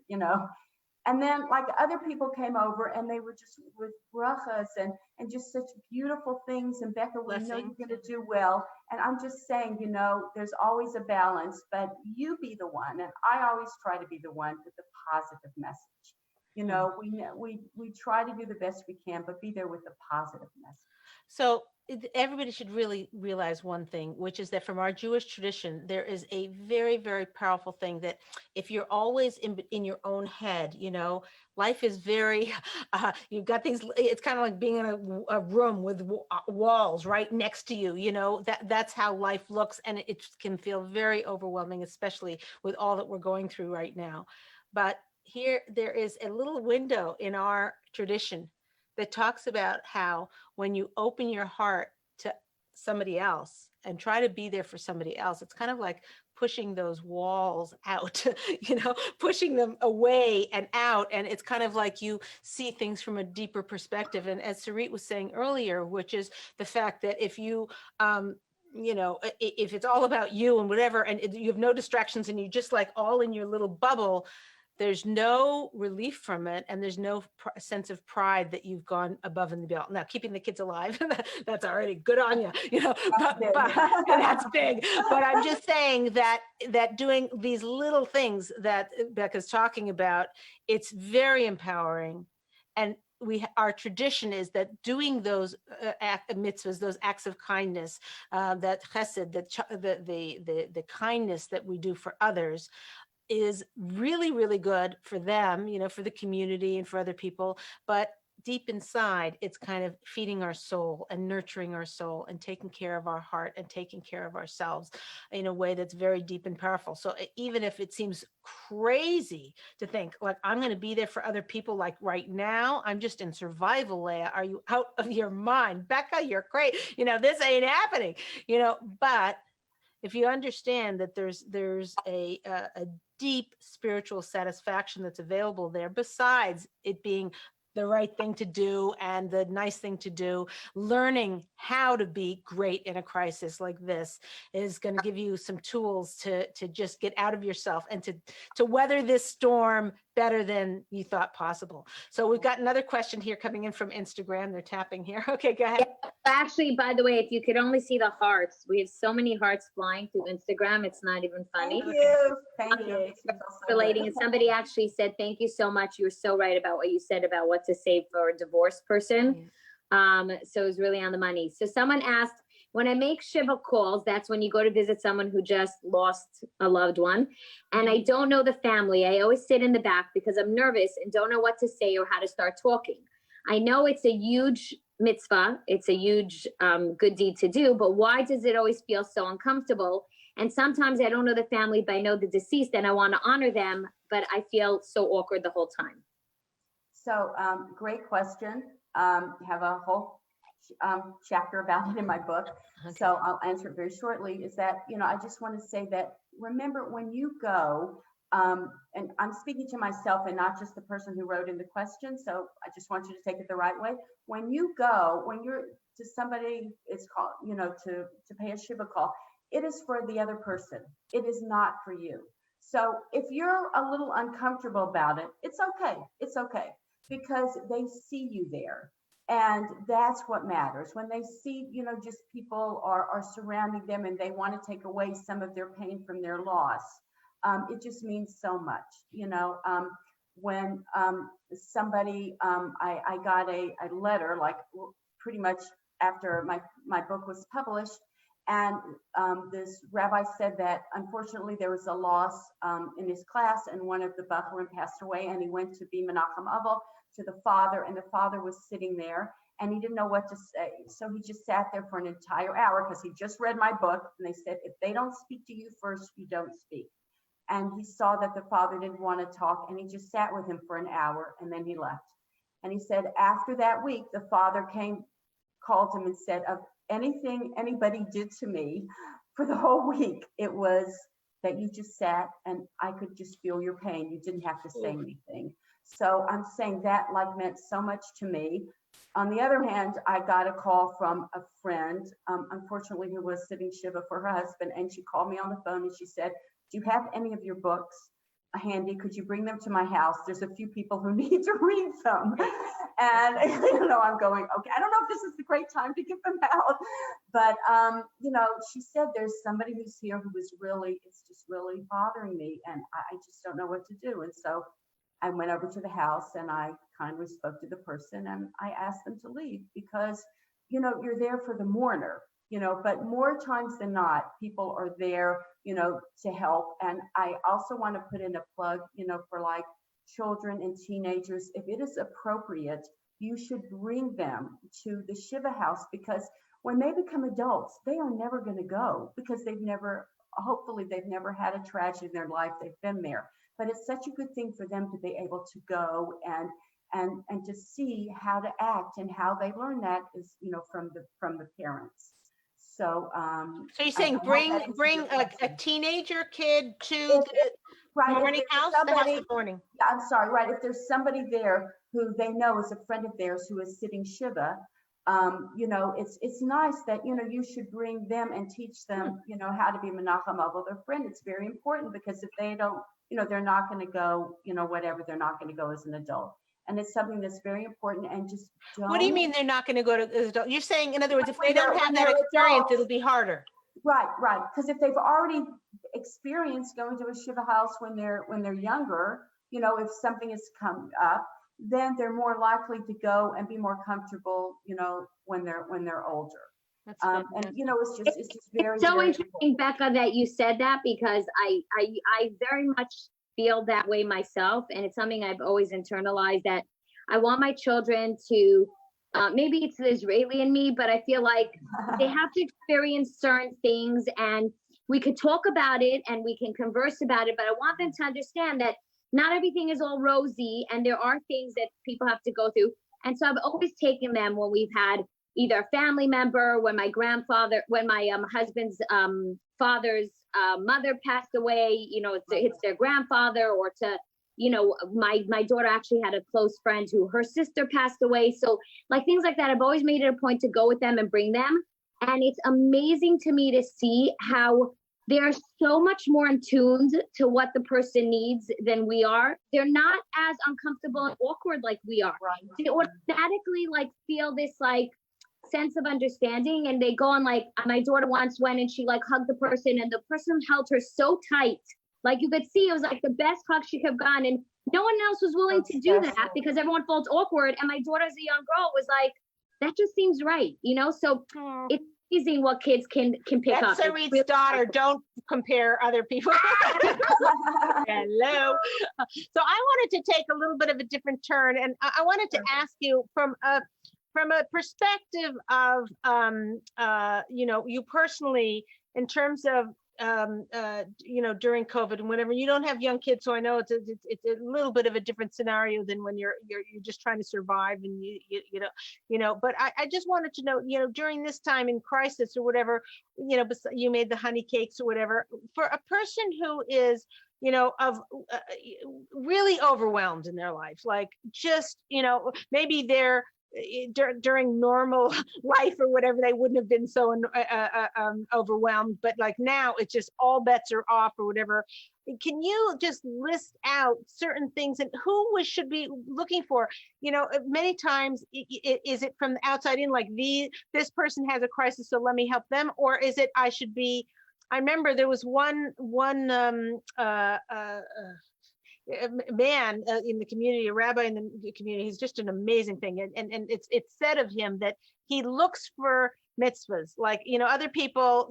And then like other people came over, and they were just with brachas and just such beautiful things. And Becca, we know you're going to do well. And I'm just saying, there's always a balance, but you be the one. And I always try to be the one with the positive message. We try to do the best we can, but be there with the positive message. So everybody should really realize one thing, which is that from our Jewish tradition, there is a very, very powerful thing that if you're always in your own head, life is very, you've got things, it's kind of like being in a room with walls right next to you, that's how life looks. And it can feel very overwhelming, especially with all that we're going through right now. But here, there is a little window in our tradition that talks about how when you open your heart to somebody else and try to be there for somebody else, it's kind of like pushing those walls out, pushing them away and out. And it's kind of like you see things from a deeper perspective. And as Sarit was saying earlier, which is the fact that if you, if it's all about you and whatever, and you have no distractions and you just like all in your little bubble, there's no relief from it, and there's no sense of pride that you've gone above and beyond. Now, keeping the kids alive, that's already good on you, but that's big. But I'm just saying that doing these little things that Becca's talking about, it's very empowering. And our tradition is that doing those mitzvahs, those acts of kindness, that chesed, the kindness that we do for others, is really, really good for them, for the community and for other people. But deep inside, it's kind of feeding our soul and nurturing our soul and taking care of our heart and taking care of ourselves in a way that's very deep and powerful. So even if it seems crazy to think like, I'm going to be there for other people, like right now, I'm just in survival, Leah. Are you out of your mind? Becca, you're crazy. This ain't happening, but if you understand that there's a deep spiritual satisfaction that's available there, besides it being the right thing to do and the nice thing to do, learning how to be great in a crisis like this is going to give you some tools to just get out of yourself and to weather this storm better than you thought possible. So we've got another question here coming in from Instagram. They're tapping here. Okay, go ahead. Yeah, actually, by the way, if you could only see the hearts, we have so many hearts flying through Instagram. It's not even funny. Thank you. Relating, and somebody actually said, thank you so much. You were so right about what you said about what to say for a divorced person. So it was really on the money. So someone asked, when I make Shiva calls, that's when you go to visit someone who just lost a loved one. And I don't know the family. I always sit in the back because I'm nervous and don't know what to say or how to start talking. I know it's a huge mitzvah. It's a huge good deed to do, but why does it always feel so uncomfortable? And sometimes I don't know the family, but I know the deceased and I want to honor them, but I feel so awkward the whole time. So great question. Have a whole chapter about it in my book. Okay. So I'll answer it very shortly, is that, I just want to say that, remember when you go, and I'm speaking to myself and not just the person who wrote in the question. So I just want you to take it the right way. When you go, when you're to somebody, it's called, to pay a Shiva call, it is for the other person. It is not for you. So if you're a little uncomfortable about it, it's okay. It's okay, because they see you there. And that's what matters. When they see, just people are surrounding them and they want to take away some of their pain from their loss, it just means so much. When somebody, I got a letter, like pretty much after my book was published, and this rabbi said that unfortunately there was a loss in his class, and one of the Bachurim passed away, and he went to be Menachem Aval to the father, and the father was sitting there, and he didn't know what to say. So he just sat there for an entire hour because he just read my book, and they said, if they don't speak to you first, you don't speak. And he saw that the father didn't want to talk, and he just sat with him for an hour, and then he left. And he said after that week, the father called him and said, of anything anybody did to me for the whole week, it was that you just sat and I could just feel your pain. You didn't have to say anything. So I'm saying that meant so much to me. On the other hand, I got a call from a friend, unfortunately, who was sitting Shiva for her husband. And she called me on the phone and she said, do you have any of your books handy? Could you bring them to my house? There's a few people who need to read them. And, I'm going, okay, I don't know if this is the great time to give them out. But, she said there's somebody who's here who is really, it's just really bothering me. And I just don't know what to do. And so I went over to the house and I kindly spoke to the person and I asked them to leave because, you're there for the mourner, but more times than not, people are there, to help. And I also want to put in a plug, for like children and teenagers. If it is appropriate, you should bring them to the Shiva house because when they become adults, they are never going to go because hopefully they've never had a tragedy in their life. They've been there. But it's such a good thing for them to be able to go and to see how to act, and how they learn that is, from the parents. So, so you're saying bring a teenager kid to the morning house, the house of mourning. I'm sorry, right? If there's somebody there who they know is a friend of theirs who is sitting Shiva, it's nice that you should bring them and teach them, how to be Menachem Aval, their friend. It's very important because if they don't, they're not going to go, whatever, they're not going to go as an adult. And it's something that's very important. And just don't. What do you mean they're not going to go to as adult? You're saying, in other words, if they don't have that experience, it'll be harder. Right. Because if they've already experienced going to a Shiva house when they're younger, if something has come up, then they're more likely to go and be more comfortable, when they're older. And it's just very, it's so very interesting, Becca, that you said that because I very much feel that way myself, and it's something I've always internalized, that I want my children to maybe it's the Israeli in me, but I feel like they have to experience certain things, and we could talk about it and we can converse about it, but I want them to understand that not everything is all rosy and there are things that people have to go through. And so I've always taken them when we've had either a family member, when my husband's father's mother passed away, it's their grandfather, or to, my daughter actually had a close friend who her sister passed away. So like things like that, I've always made it a point to go with them and bring them. And it's amazing to me to see how they're so much more in tune to what the person needs than we are. They're not as uncomfortable and awkward like we are. Right. They automatically feel this sense of understanding, and they go on my daughter once went and she hugged the person, and the person held her so tight, you could see it was the best hug she could have gotten, and no one else was willing to do that because everyone felt awkward. And my daughter, as a young girl, was that just seems right, so it's amazing what kids can pick up. That's Sarit's really daughter. Don't compare other people. Hello. So I wanted to take a little bit of a different turn, and I wanted to ask you from a perspective of, you personally, in terms of, during COVID and whatever. You don't have young kids, so I know it's a little bit of a different scenario than when you're just trying to survive, and But I just wanted to know, during this time in crisis or whatever, you made the honey cakes or whatever, for a person who is really overwhelmed in their life, maybe they're during normal life or whatever, they wouldn't have been so overwhelmed. But like now, it's just all bets are off or whatever. Can you just list out certain things and who we should be looking for? Many times, is it from the outside in, like this person has a crisis, so let me help them, or is it I should be? I remember there was one man in the community, a rabbi in the community. He's just an amazing thing, and it's said of him that he looks for mitzvahs, like other people,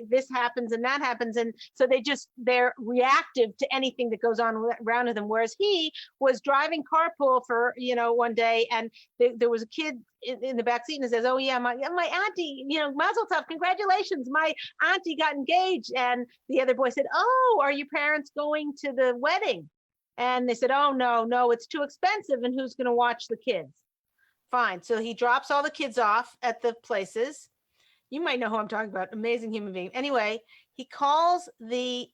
this happens and that happens, and so they're reactive to anything that goes on around them, whereas he was driving carpool for one day, and there was a kid in the back seat, and says, oh yeah, my auntie, mazel tov, congratulations, my auntie got engaged. And the other boy said, oh, are your parents going to the wedding? And they said, oh, no, it's too expensive. And who's going to watch the kids? Fine. So he drops all the kids off at the places. You might know who I'm talking about. Amazing human being. Anyway, he calls the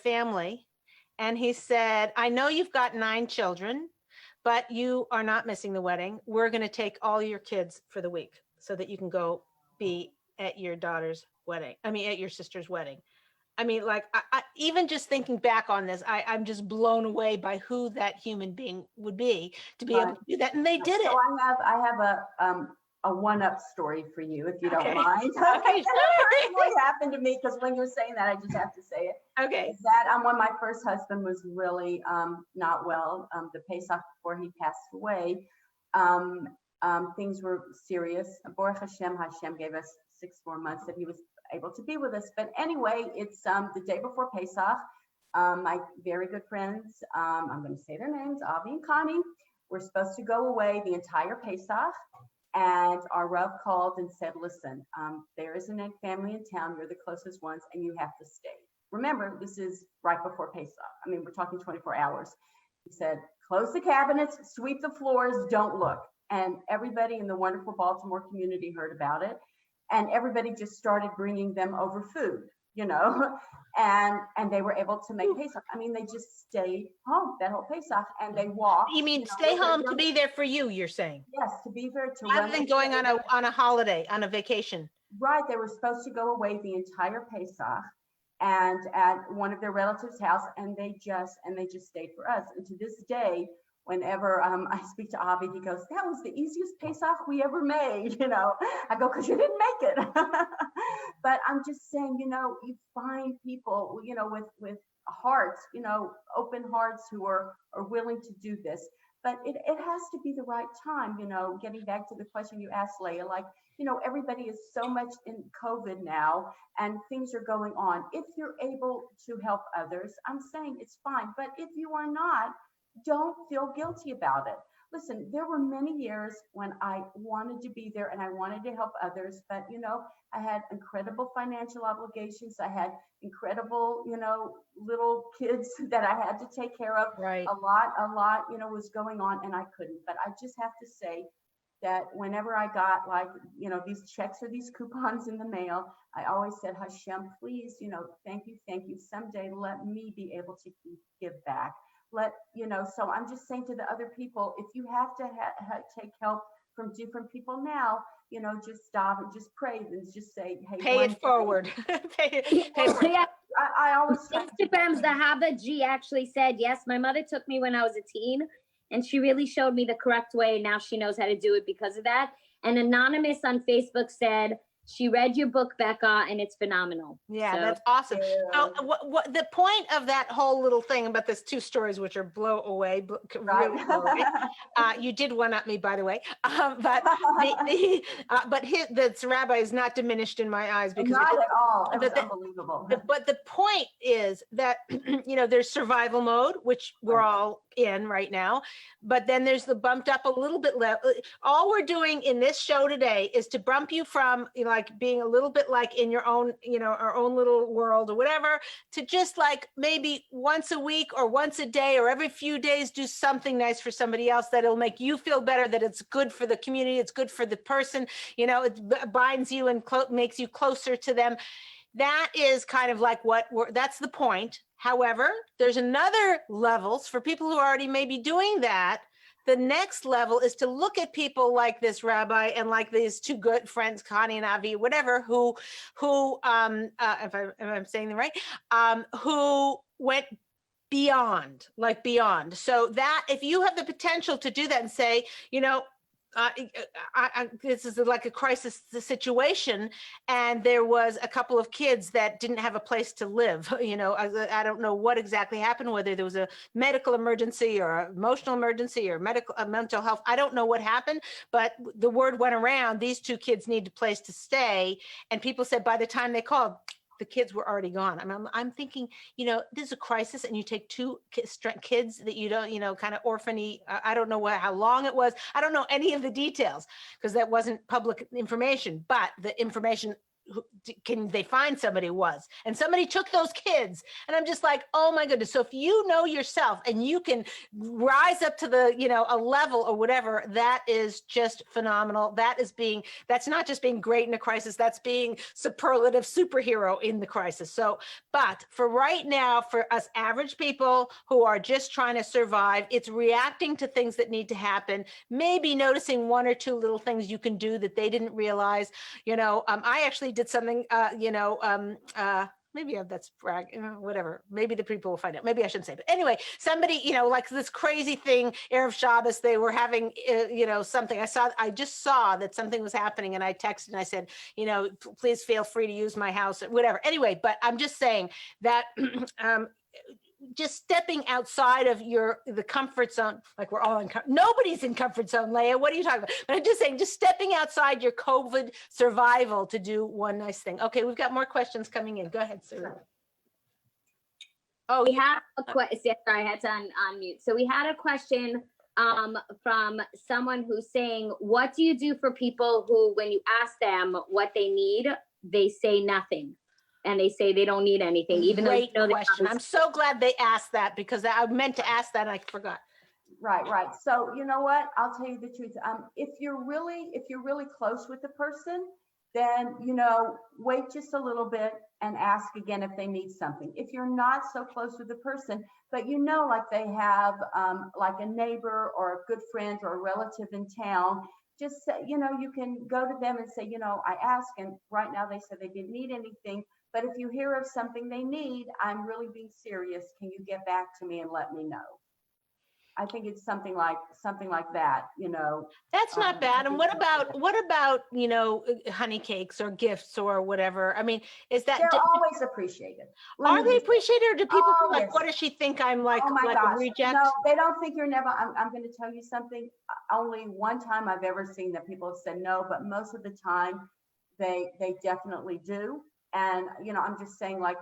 family and he said, I know you've got 9 children, but you are not missing the wedding. We're going to take all your kids for the week so that you can go be at your daughter's wedding. At your sister's wedding. Like, I even just thinking back on this, I'm just blown away by who that human being would be to be able to do that. And they did it. So I have a one-up story for you, if you don't mind. Okay. It really happened to me, because when you're saying that, I just have to say it. Okay. That when my first husband was really not well, the Pesach before he passed away, things were serious. Baruch Hashem gave us 6 more months that he was able to be with us. But anyway, it's the day before Pesach. My very good friends, I'm going to say their names, Avi and Connie, were supposed to go away the entire Pesach. And our Rav called and said, listen, there is a family in town. You're the closest ones, and you have to stay. Remember, this is right before Pesach. We're talking 24 hours. He said, close the cabinets, sweep the floors, don't look. And everybody in the wonderful Baltimore community heard about it. And everybody just started bringing them over food, and they were able to make Pesach. They just stayed home that whole Pesach, and they walked. You mean stay home to be there for you, you're saying? Yes, to be there. Rather than going on a holiday, on a vacation. Right, they were supposed to go away the entire Pesach and at one of their relatives' house, and they just stayed for us. And to this day, whenever I speak to Avi, he goes, that was the easiest Pesach we ever made, I go, because you didn't make it. But I'm just saying, you find people, with hearts, open hearts who are willing to do this. But it has to be the right time, getting back to the question you asked, Leah, like, everybody is so much in COVID now and things are going on. If you're able to help others, I'm saying it's fine. But if you are not, don't feel guilty about it. Listen, there were many years when I wanted to be there and I wanted to help others, but I had incredible financial obligations. I had incredible, little kids that I had to take care of. Right. A lot, was going on, and I couldn't. But I just have to say that whenever I got these checks or these coupons in the mail, I always said, Hashem, please, thank you. Someday let me be able to give back. So I'm just saying to the other people, if you have to take help from different people now, just stop and just pray and just say, hey, pay it forward. pay forward. Yeah. I always Instagram's the Haba G actually said, yes, my mother took me when I was a teen, and she really showed me the correct way. Now she knows how to do it because of that. And Anonymous on Facebook said, she read your book, Becca, and it's phenomenal. Yeah, So, that's awesome. So what the point of that whole little thing about this 2 stories, which are blow away, really blow away. You did one up me, by the way. But the rabbi is not diminished in my eyes, because not at all. It was unbelievable. But the point is that there's survival mode, which we're all in right now, but then there's the bumped up a little bit level. All we're doing in this show today is to bump you from like being a little bit like in your own, our own little world or whatever, to just like maybe once a week or once a day or every few days do something nice for somebody else that'll make you feel better, that it's good for the community, it's good for the person, it binds you and makes you closer to them. That is kind of like that's the point. However, there's another levels for people who are already maybe doing that the next level is to look at people like this rabbi and like these two good friends, Connie and Avi, whatever, who if I'm saying them right, who went beyond, like beyond. So that if you have the potential to do that and say, you know, this is like a crisis situation, and there was a couple of kids that didn't have a place to live. You know, I don't know what exactly happened, whether there was a medical emergency or an emotional emergency or mental health. I don't know what happened, but the word went around, these two kids need a place to stay. And people said by the time they called, the kids were already gone. I'm thinking, you know, this is a crisis, and you take two kids that you don't, you know, kind of orphany. I don't know how long it was. I don't know any of the details because that wasn't public information, but the information, can they find somebody who was, and somebody took those kids. And I'm just like, oh my goodness. So if you know yourself and you can rise up to the, you know, a level or whatever, that is just phenomenal. That's not just being great in a crisis, that's being superlative superhero in the crisis. So, but for right now, for us average people who are just trying to survive, it's reacting to things that need to happen, maybe noticing one or two little things you can do that they didn't realize. You know, I actually did something, maybe that's brag, whatever. Maybe the people will find out. Maybe I shouldn't say, but anyway, somebody, you know, like this crazy thing, Erev Shabbos, they were having, something. I just saw that something was happening, and I texted and I said, you know, please feel free to use my house, whatever. Anyway, but I'm just saying that, just stepping outside of the comfort zone, like we're all nobody's in comfort zone, Leah. What are you talking about? But I'm just saying, just stepping outside your COVID survival to do one nice thing. Okay, we've got more questions coming in. Go ahead, sir. Oh, we have a question. Sorry, I had to unmute. So we had a question from someone who's saying, what do you do for people who, when you ask them what they need, they say nothing? And they say they don't need anything, even though you know they question. I'm so glad they asked that, because I meant to ask that and I forgot. Right. So you know what? I'll tell you the truth. If you're really close with the person, then, you know, wait just a little bit and ask again if they need something. If you're not so close with the person, but you know, like they have like a neighbor or a good friend or a relative in town, just say, you know, you can go to them and say, you know, I asked, and right now they said they didn't need anything. But if you hear of something they need, I'm really being serious. Can you get back to me and let me know? I think it's something like that, you know. That's not bad. And what about, you know, honey cakes or gifts or whatever? I mean, is that they're always appreciated? Are they appreciated, or do people feel like, yes. what does she think I'm like? Oh my like gosh. A reject? No, they don't think you're never. I'm going to tell you something. Only one time I've ever seen that people have said no, but most of the time they definitely do. And, you know, I'm just saying, like,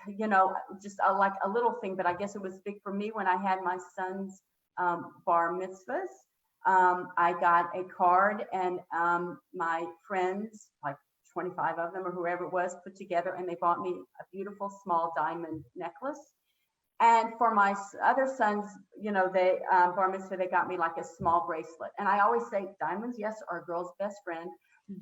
you know, just like a little thing, but I guess it was big for me when I had my son's bar mitzvahs. I got a card, and my friends, like 25 of them or whoever it was, put together, and they bought me a beautiful small diamond necklace. And for my other sons, you know, they bar mitzvah, they got me like a small bracelet. And I always say, diamonds, yes, are a girl's best friend.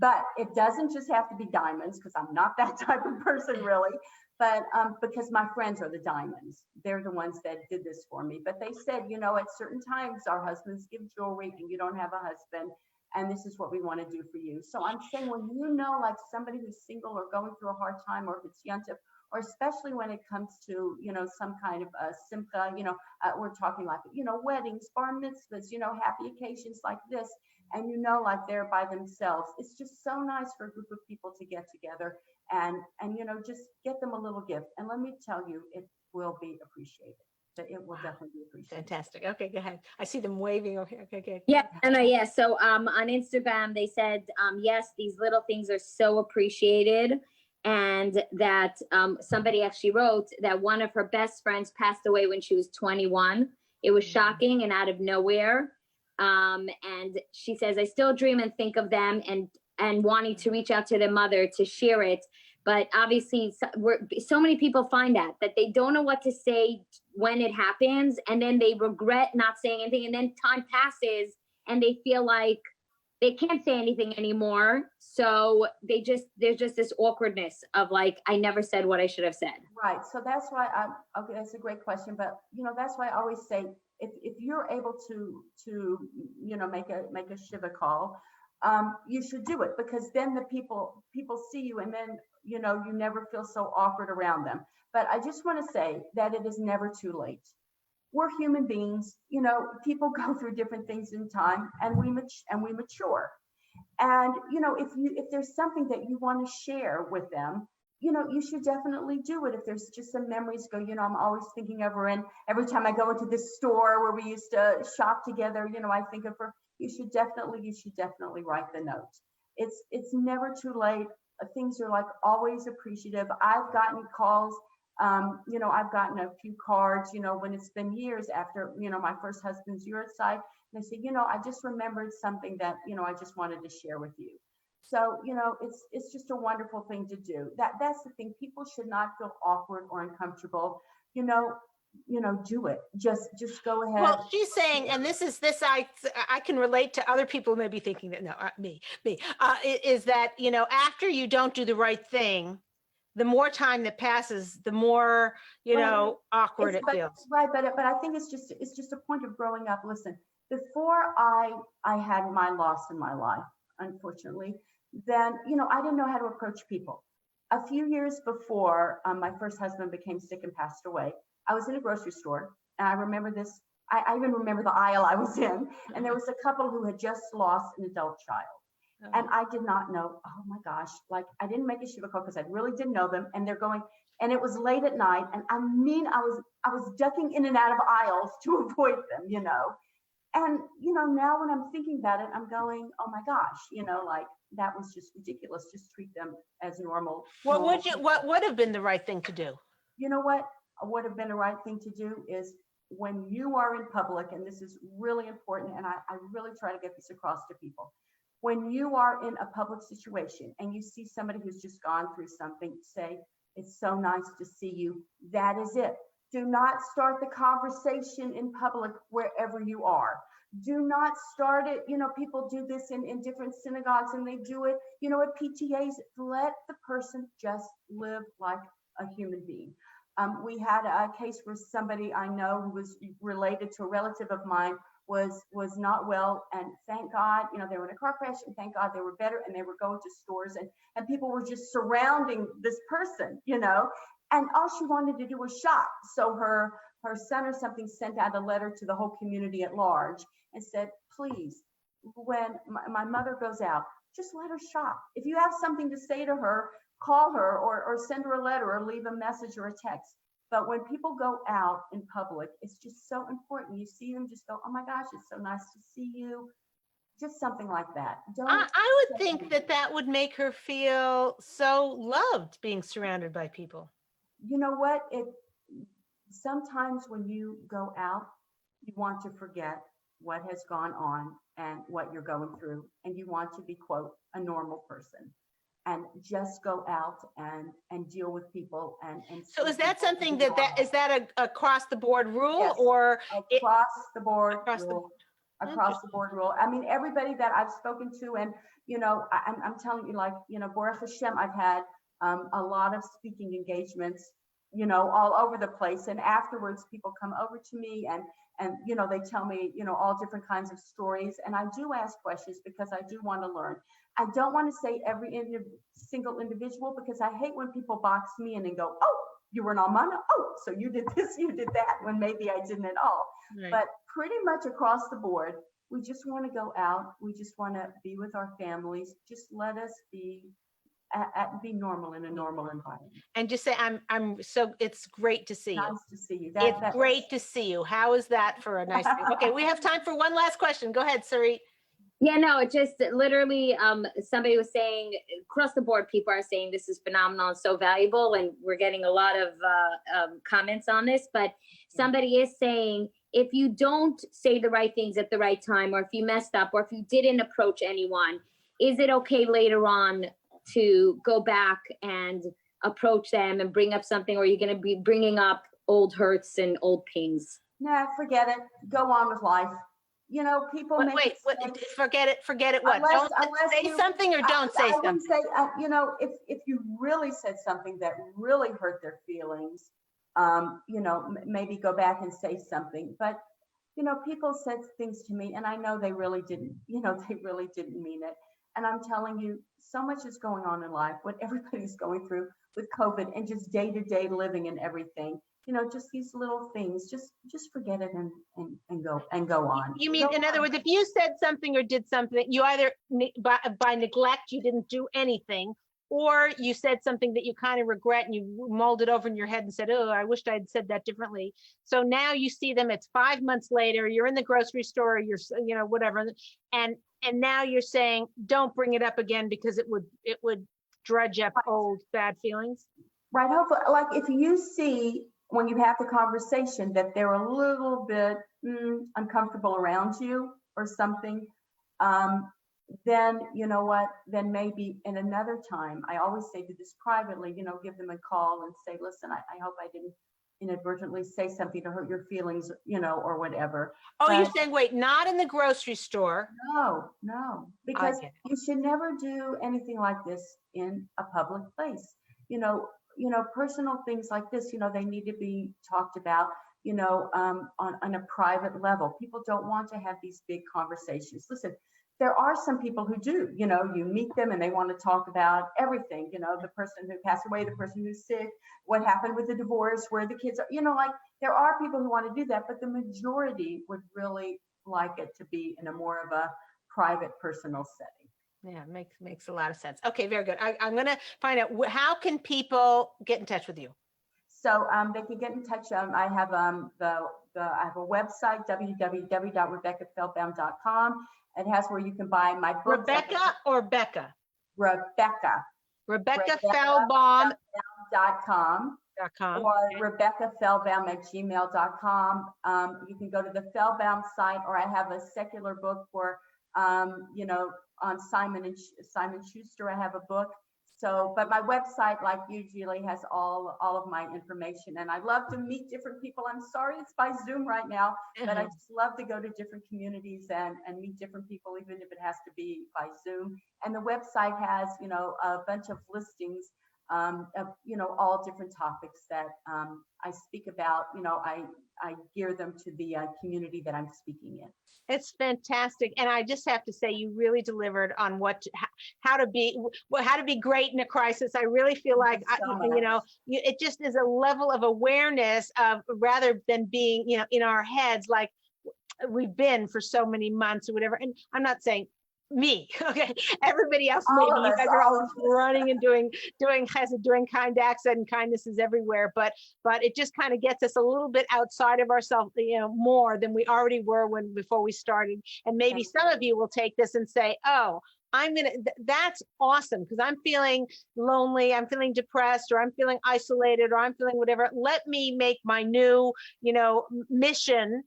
But it doesn't just have to be diamonds, because I'm not that type of person really, but because my friends are the diamonds. They're the ones that did this for me. But they said, you know, at certain times our husbands give jewelry and you don't have a husband, and this is what we want to do for you. So I'm saying, when you know, like somebody who's single or going through a hard time, or if it's yontif, or especially when it comes to, you know, some kind of simcha, you know, we're talking like, you know, weddings, bar mitzvahs, you know, happy occasions like this. And you know, like they're by themselves. It's just so nice for a group of people to get together and you know, just get them a little gift. And let me tell you, it will be appreciated. It will definitely be appreciated. Fantastic. Okay, go ahead. I see them waving over here. Okay, good. Yeah, yeah. So on Instagram, they said, yes, these little things are so appreciated. And that somebody actually wrote that one of her best friends passed away when she was 21. It was shocking and out of nowhere. And she says, I still dream and think of them, and wanting to reach out to their mother to share it. But obviously, so many people find that they don't know what to say when it happens, and then they regret not saying anything, and then time passes and they feel like they can't say anything anymore. So there's just this awkwardness of like, I never said what I should have said. Right. So that's why okay, that's a great question. But, you know, that's why I always say, if you're able to make a Shiva call, you should do it, because then the people see you, and then you never feel so awkward around them. But I just want to say that it is never too late. We're human beings, people go through different things in time, and we mature. And if there's something that you want to share with them, you should definitely do it. If there's just some memories I'm always thinking of her, and every time I go into this store where we used to shop together, I think of her. You should definitely write the note. It's never too late. Things are like always appreciative. I've gotten calls, I've gotten a few cards, when it's been years after, my first husband's uricide, and they say, I just remembered something that, I just wanted to share with you. So, it's just a wonderful thing to do. That's the thing. People should not feel awkward or uncomfortable. Do it. Just go ahead. Well, she's saying, and this I can relate to other people who may be thinking that, no, me, is that, after you don't do the right thing, the more time that passes, the more, awkward it feels. Right. But I think it's just a point of growing up. Listen, before I had my loss in my life, unfortunately, then, I didn't know how to approach people. A few years before my first husband became sick and passed away, I was in a grocery store, and I remember this. I even remember the aisle I was in, and there was a couple who had just lost an adult child. And I did not know, oh my gosh, like I didn't make a Shiva call because I really didn't know them. And they're going, and it was late at night. And I was ducking in and out of aisles to avoid them, And, now when I'm thinking about it, I'm going, oh my gosh, like that was just ridiculous. Just treat them as normal. What would have been the right thing to do? You know what would have been the right thing to do is, when you are in public, and this is really important, and I really try to get this across to people. When you are in a public situation and you see somebody who's just gone through something, say, it's so nice to see you. That is it. Do not start the conversation in public wherever you are. Do not start it. People do this in different synagogues, and they do it, at PTAs. Let the person just live like a human being. We had a case where somebody I know who was related to a relative of mine was not well, and thank God, they were in a car crash, and thank God they were better, and they were going to stores, and people were just surrounding this person, and all she wanted to do was shop. So her son or something sent out a letter to the whole community at large and said, please, when my mother goes out, just let her shop. If you have something to say to her, call her or send her a letter or leave a message or a text. But when people go out in public, it's just so important. You see them, just go, oh my gosh, it's so nice to see you. Just something like that. I would think that would make her feel so loved, being surrounded by people. You know what? Sometimes when you go out, you want to forget what has gone on and what you're going through, and you want to be, quote, a normal person. And just go out and deal with people and so is that something is that a across the board rule? Yes. Or across the board rule. I mean, everybody that I've spoken to, and I'm telling you, like, Baruch Hashem, I've had a lot of speaking engagements, all over the place, and afterwards people come over to me and they tell me all different kinds of stories, and I do ask questions because I do want to learn. I don't want to say every single individual, because I hate when people box me in and go, oh, you were an almana, oh, so you did this, you did that, when maybe I didn't at all. Right. But pretty much across the board, we just want to go out, we just want to be with our families. Just let us be normal in a normal environment. And just say, I'm so, it's great to see you. Nice to see you. It's great to see you. How is that for a nice thing? Okay, we have time for one last question. Go ahead, Sarit. Yeah, no, it just literally, somebody was saying, across the board, people are saying this is phenomenal and so valuable, and we're getting a lot of comments on this, but somebody is saying, if you don't say the right things at the right time, or if you messed up, or if you didn't approach anyone, is it okay later on to go back and approach them and bring up something, or are you going to be bringing up old hurts and old pains? Nah, forget it. Go on with life. People forget it. What? Don't say something, or don't say something. Say, if you really said something that really hurt their feelings, maybe go back and say something. But you know, people said things to me and I know they really didn't, you know, they really didn't mean it. And I'm telling you, so much is going on in life, what everybody's going through with COVID and just day-to-day living and everything. You know, just these little things, just forget it and go on. You mean, in other words, if you said something or did something, you either by neglect, you didn't do anything, or you said something that you kind of regret and you mulled it over in your head and said, oh, I wished I'd said that differently. So now you see them, it's 5 months later, you're in the grocery store, you're, you know, whatever. And now you're saying, don't bring it up again because it would drudge up old bad feelings. Right. Hopefully, like if you see when you have the conversation that they're a little bit uncomfortable around you or something, then you know what, then maybe in another time, I always say to this privately, you know, give them a call and say, listen, I hope I didn't inadvertently say something to hurt your feelings, you know, or whatever. Oh, But you're saying, wait, not in the grocery store. no, because get it. you should never do anything like this in a public place. You know, personal things like this, you know, they need to be talked about, you know, on a private level. People don't want to have these big conversations. Listen, there are some people who do, you know, you meet them and they want to talk about everything, you know, the person who passed away, the person who's sick, what happened with the divorce, where the kids are, you know, like there are people who want to do that, but the majority would really like it to be in a more of a private, personal setting. Yeah, makes a lot of sense. Okay, very good. I'm going to find out how can people get in touch with you? So they can get in touch. I have I have a website, www.RebeccaFeldbaum.com. It has where you can buy my books. Rebecca or Becca? Rebecca. Rebecca Feldbaum.com. Or Rebecca Feldbaum at gmail.com. You can go to the Feldbaum site, or I have a secular book for, you know, on Simon Schuster. I have a book. So, but my website, like usually, has all of my information. And I love to meet different people. I'm sorry it's by Zoom right now, but I just love to go to different communities and meet different people, even if it has to be by Zoom. And the website has, you know, a bunch of listings of, you know, all different topics that I speak about. You know, I gear them to the community that I'm speaking in. It's fantastic. And I just have to say, you really delivered on how to be great in a crisis. I really feel like, you know, it just is a level of awareness of, rather than being, you know, in our heads, like we've been for so many months or whatever. And I'm not saying me, okay, everybody else, maybe you guys are all running and doing kind acts and kindnesses everywhere, but it just kind of gets us a little bit outside of ourselves, you know, more than we already were before we started. And maybe some of you will take this and say, oh, that's awesome, because I'm feeling lonely, I'm feeling depressed, or I'm feeling isolated, or I'm feeling whatever. Let me make my new, you know, mission.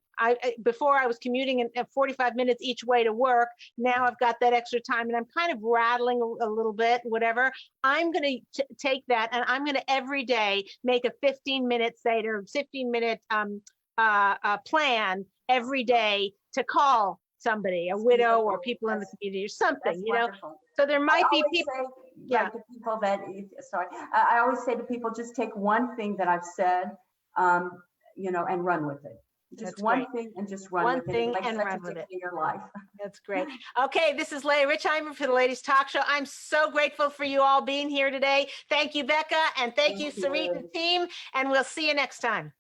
Before I was commuting in 45 minutes each way to work. Now I've got that extra time and I'm kind of rattling a little bit, whatever. I'm going to take that and I'm going to every day make a 15-minute Seder, 15-minute plan every day to call somebody, a widow or people in the community or something, you know. So there might be people. Like the people that, sorry, I always say to people, just take one thing that I've said, you know, and run with it. Just That's one great. thing and just run One with thing it. It and makes run such a with it. difference in your life. That's great. Okay, this is Leah Richeimer for the Ladies Talk Show. I'm so grateful for you all being here today. Thank you, Becca, and thank you, Sarit and team, and we'll see you next time.